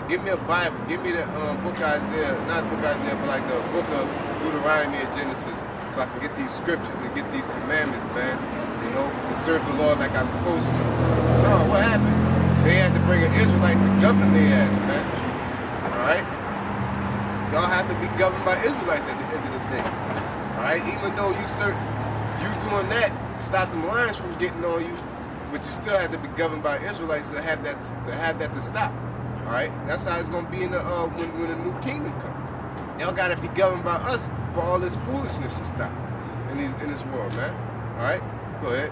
Give me a Bible. Give me the book of Isaiah, not book of Isaiah, but like the book of Deuteronomy and Genesis, so I can get these scriptures and get these commandments, man. You know, and serve the Lord like I'm supposed to. No, what happened? They had to bring an Israelite to govern their ass, man. All right? Y'all have to be governed by Israelites at the end of the day. All right? Even though you doing that, stop them lions from getting on you, but you still have to be governed by Israelites to have that to stop. All right, that's how it's gonna be in the when the new kingdom comes. Y'all gotta be governed by us for all this foolishness to stop in this world, man. All right, go ahead.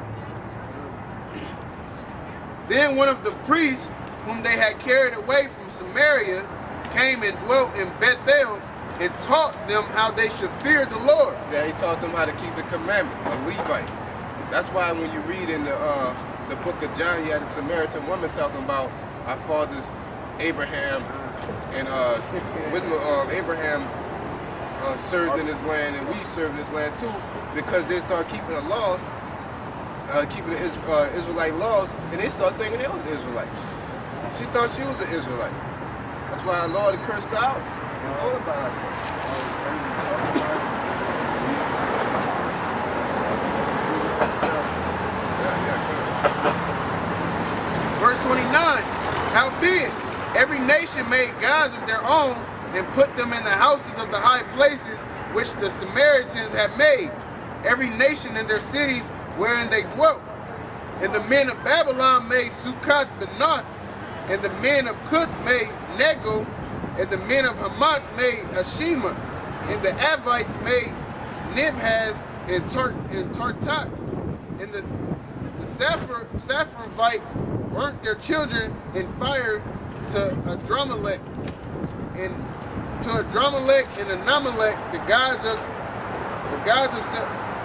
Then one of the priests whom they had carried away from Samaria came and dwelt in Bethel and taught them how they should fear the Lord. Yeah, he taught them how to keep the commandments. A Levite. That's why when you read in the book of John, you had a Samaritan woman talking about our fathers Abraham and Abraham served in his land, and we served in his land too, because they start keeping the laws, keeping the Israelite laws, and they start thinking they was Israelites. She thought she was an Israelite. That's why our Lord cursed her out. He told her about ourselves. Verse 29, howbeit, every nation made gods of their own and put them in the houses of the high places which the Samaritans had made, every nation in their cities wherein they dwelt. And the men of Babylon made Succoth Benoth, and the men of Cuth made Nego, and the men of Hamath made Ashima, and the Avites made Nibhaz and Tartak, and the Sapphivites burnt their children in fire to Adramelech and Anamelech, the gods of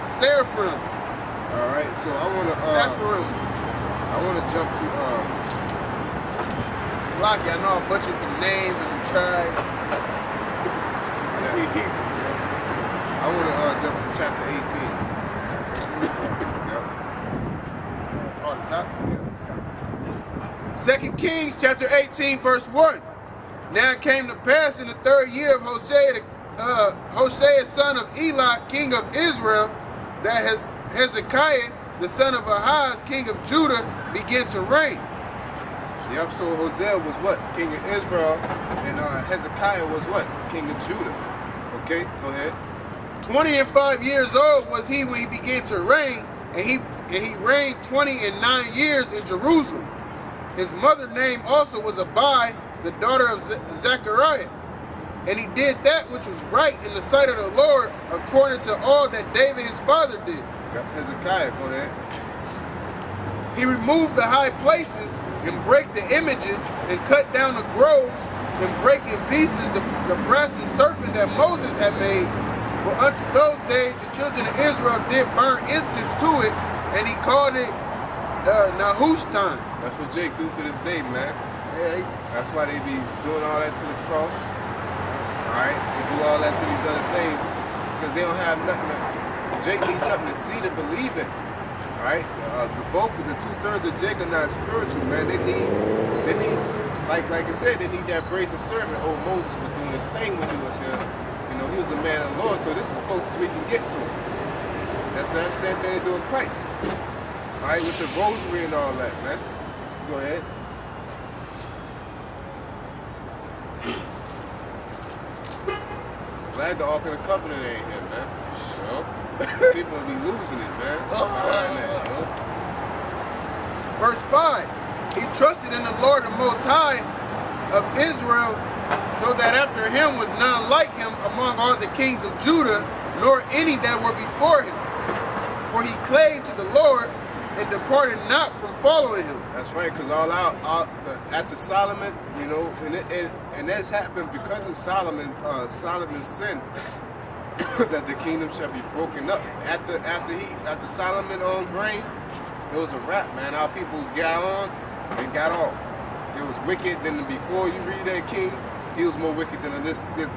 Seraphim. All right, so I want to jump to Slaki. I know I butchered the names and the tribes. I want to jump to chapter 18. On the top. Yeah. 2 Kings chapter 18, verse 1. Now it came to pass in the 3rd year of Hosea, son of Elah, king of Israel, that Hezekiah, the son of Ahaz, king of Judah, began to reign. Yep, so Hosea was what? King of Israel, and Hezekiah was what? King of Judah. Okay, go ahead. 25 years old was he when he began to reign, and he reigned 29 years in Jerusalem. His mother's name also was Abi, the daughter of Zechariah. And he did that which was right in the sight of the Lord, according to all that David his father did. Yep, Hezekiah, go ahead. He removed the high places and brake the images and cut down the groves and break in pieces the brass and serpent that Moses had made. For unto those days the children of Israel did burn incense to it, and he called it Nehushtan. That's what Jake do to this day, man. Yeah, that's why they be doing all that to the cross. All right, they do all that to these other things because they don't have nothing. Jake needs something to see to believe in. All right, the bulk of the 2/3 of Jake are not spiritual, man. They need, like I said, they need that brace of servant. Old Moses was doing his thing when he was here. You know, he was a man of the Lord, so this is as close as we can get to him. That's the same thing they do with Christ. All right, with the rosary and all that, man. Go ahead. Glad the Ark of the Covenant ain't here, man. Sure. People will be losing it, man. Verse 5. He trusted in the Lord the Most High of Israel, so that after him was none like him among all the kings of Judah, nor any that were before him. For he clave to the Lord and departed not from following him. That's right, because after Solomon, you know, and that's happened because of Solomon's sin, that the kingdom shall be broken up. After Solomon reign, it was a wrap, man. Our people got on and got off. It was wicked than before. You read that Kings, he was more wicked than this dude.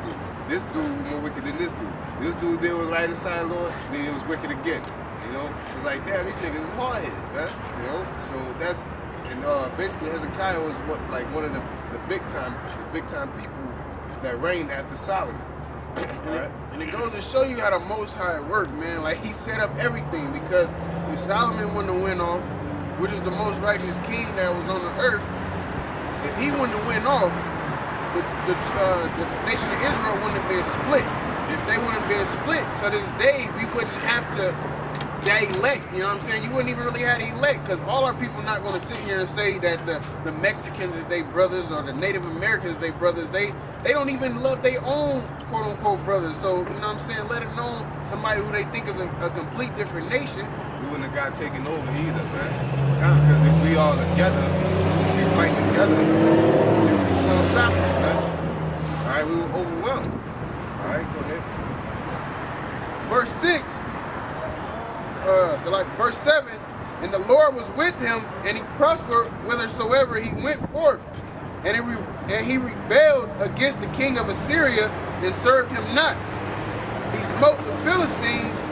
This dude was more wicked than this dude. This dude there was right inside Lord, then it was wicked again. You know, it was like, damn, these niggas is hard-headed, man. You know, so that's, and basically Hezekiah was one of the big time people that reigned after Solomon. And it goes to show you how the Most High worked, man. Like, he set up everything, because if Solomon wouldn't have went off, which is the most righteous king that was on the earth, if he wouldn't have went off, the nation of Israel wouldn't have been split. If they wouldn't have been split, to this day, we wouldn't have to elect. You know what I'm saying? You wouldn't even really have to elect, because all our people not going to sit here and say that the Mexicans is their brothers or the Native Americans their brothers. They don't even love their own quote unquote brothers. So, you know what I'm saying? Let it know somebody who they think is a complete different nation. We wouldn't have got taken over either, man. Because if we all together, we fight together, who's gonna stop us, man? All right, we were overwhelmed. All right, go ahead. Verse 6. So like verse 7, and the Lord was with him, and he prospered whithersoever he went forth. And he rebelled against the king of Assyria, and served him not. He smote the Philistines,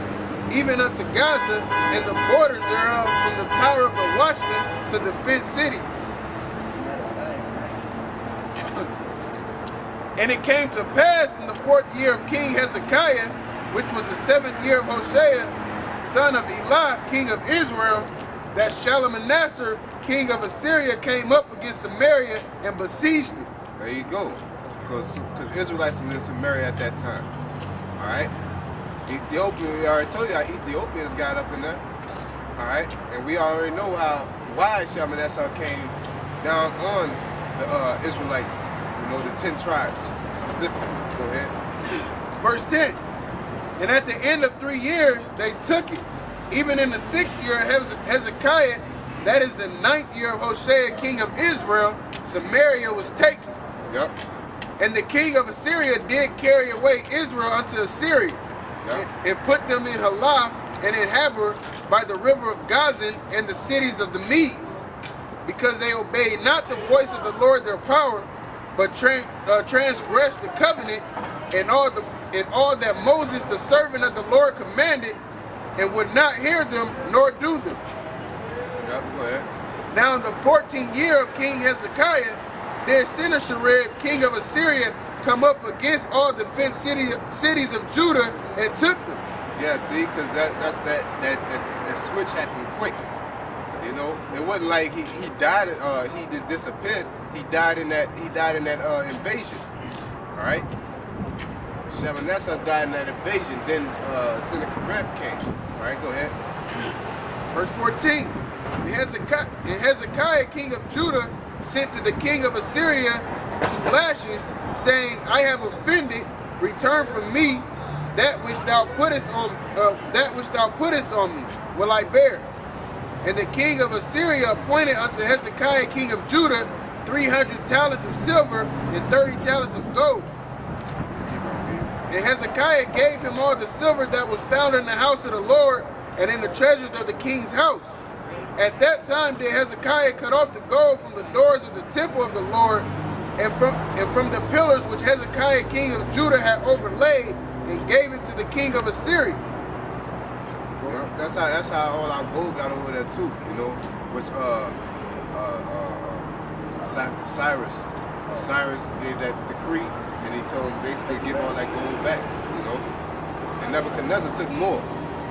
even unto Gaza, and the borders thereof, from the tower of the watchman to the fenced city. And it came to pass in the 4th year of King Hezekiah, which was the 7th year of Hoshea, son of Elah, king of Israel, that Shalmaneser, king of Assyria, came up against Samaria and besieged it. There you go. Because Israelites was in Samaria at that time. All right? Ethiopia, we already told you how Ethiopians got up in there. All right? And we already know why Shalmaneser came down on the Israelites. You know, the 10 tribes specifically. Go ahead. Verse 10. And at the end of 3 years, they took it. Even in the 6th year of Hezekiah, that is the 9th year of Hoshea, king of Israel, Samaria was taken. Yep. And the king of Assyria did carry away Israel unto Assyria, yep, and put them in Halah and in Habor by the river of Gazan and the cities of the Medes, because they obeyed not the voice of the Lord their power, but transgressed the covenant and all that Moses, the servant of the Lord, commanded, and would not hear them nor do them. Yep, go ahead. Now in the 14th year of King Hezekiah, did Sennacherib, king of Assyria, come up against all the fenced cities of Judah and took them. Yeah, see, because that switch happened quick. You know, it wasn't like he died. He just disappeared. He died in that invasion. All right. Shalmaneser died in that invasion. Then Sennacherib came. All right, go ahead. Verse 14. And Hezekiah, king of Judah, sent to the king of Assyria to Lachish, saying, I have offended. Return from me that which thou puttest on me will I bear. And the king of Assyria appointed unto Hezekiah, king of Judah, 300 talents of silver and 30 talents of gold. And Hezekiah gave him all the silver that was found in the house of the Lord and in the treasures of the king's house. At that time did Hezekiah cut off the gold from the doors of the temple of the Lord and from the pillars which Hezekiah, king of Judah, had overlaid, and gave it to the king of Assyria. That's how all our gold got over there too, you know. Which Cyrus gave that decree, and he told him basically give all that gold back, you know. And Nebuchadnezzar took more.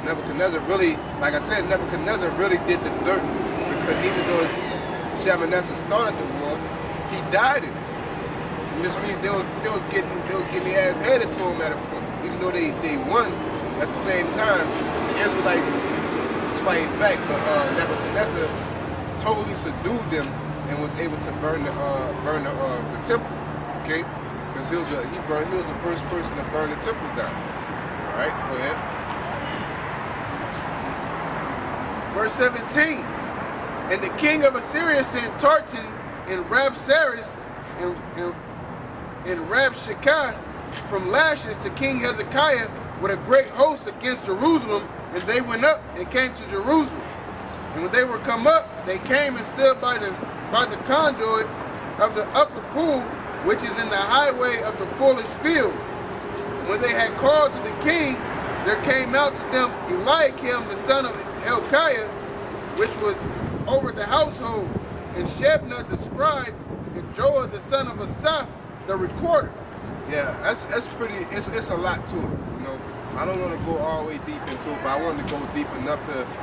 Nebuchadnezzar really, like I said, Nebuchadnezzar really did the dirt, because even though Shalmaneser started the war, he died in it. Which means they was getting their ass handed to him at a point. Even though they won, at the same time, the Israelites was fighting back, but Nebuchadnezzar totally subdued them and was able to burn the temple. Okay, because he was the first person to burn the temple down. All right, go ahead. Verse 17. And the king of Assyria sent Tartan and Rabsaris and Rabshakeh from Lachish to King Hezekiah with a great host against Jerusalem, and they went up and came to Jerusalem. And when they were come up, they came and stood by the conduit of the upper pool, which is in the highway of the foolish field. When they had called to the king, there came out to them Eliakim the son of Hilkiah, which was over the household, and Shebna the scribe, and Joah the son of Asaph, the recorder. Yeah, that's pretty. It's a lot to it. You know, I don't want to go all the way deep into it, but I wanted to go deep enough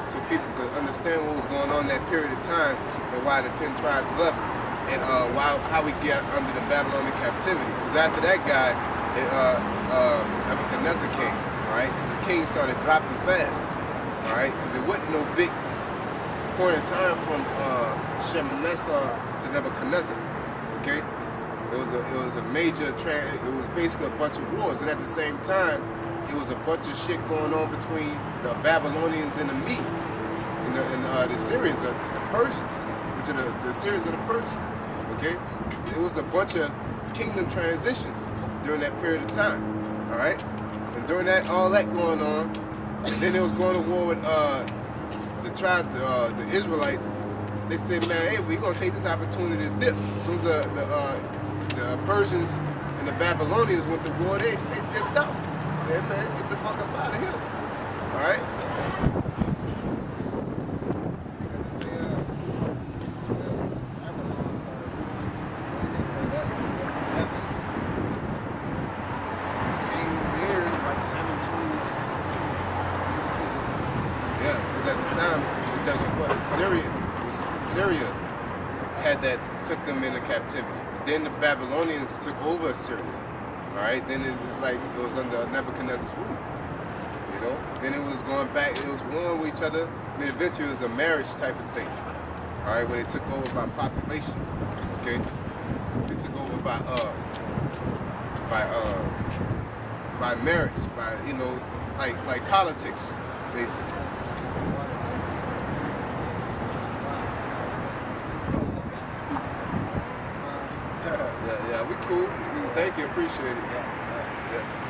so people could understand what was going on in that period of time and why the 10 tribes left, and how we get under the Babylonian captivity. Because after that guy, Nebuchadnezzar came. All right, because the king started dropping fast. All right, because it wasn't no big point in time from Shalmaneser to Nebuchadnezzar. Okay. It was a major it was basically a bunch of wars, and at the same time, it was a bunch of shit going on between the Babylonians and the Medes, and the Syrians, the Persians, which are the Syrians and the Persians. Okay, it was a bunch of kingdom transitions during that period of time. All right, and during all that going on, and then it was going to war with the tribe, the Israelites. They said, man, hey, we're gonna take this opportunity to dip. As soon as the Persians and the Babylonians went to war, they dipped out. Hey, man, get the fuck up out of here. All right? Because they say that Came here in like 720s BC. yeah, because at the time, it tells you what, Syria had took them into captivity. Then the Babylonians took over Syria. All right. Then it was like it was under Nebuchadnezzar's rule. You know. Then it was going back. It was warring with each other. Then eventually it was a marriage type of thing. All right, where they took over by population. Okay. They took over by marriage, by like politics, basically. Yeah, we cool. Thank you, appreciate it. Yeah.